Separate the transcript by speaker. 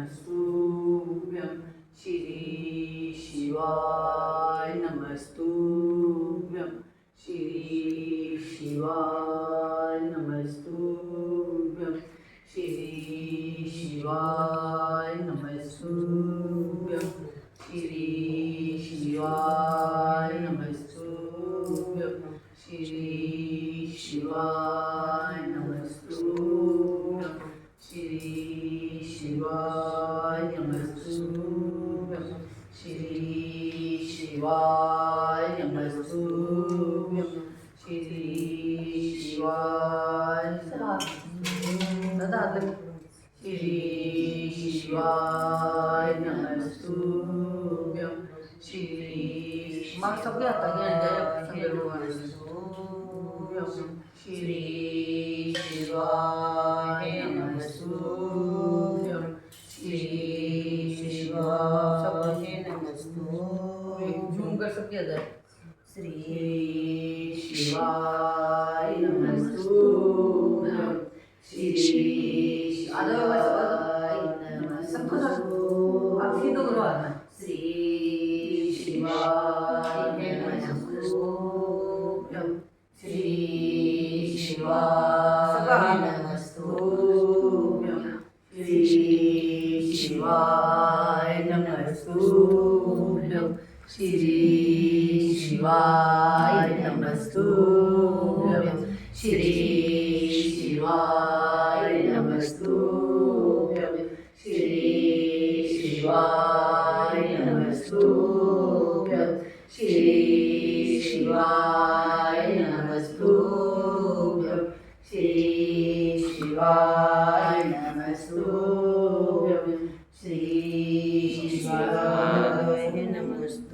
Speaker 1: नमस्तुभ्यं श्री शिवाय नमस्तुभ्यं श्री शिवाय नमस्तुभ्यं श्री शिवाय नमस्तुभ्यं श्री शिवाय नमस्तुभ्यं श्री शिवाय नमस्तुभ्यं श्री शिवाय नमस्तुभ्यं श्री शिवाय नमस्तुभ्यं श्री शिवाय श्री शिवाय नमस्तुभ्यं श्री मग सगळे आता श्री शिवाय नमस्तुभ्यं श्री शिवाय नमस्तुभ्यं श्री शिवाय नमस्तुभ्यं श्री शिवाय नमस्तुभ्यं श्री शिवाय नमस्तुभ्यं श्री शिवाय नमस्तुभ्यं श्री शिवाय नमस्तुभ्यं श्री शिवाय नमस्तुभ्यं श्री शिवाय नमस्तुभ्यं श्री शिवाय नमस्तुभ्यं श्री शिवाय नमस्तुभ्यं श्री शिवाय नमस्तुभ्यं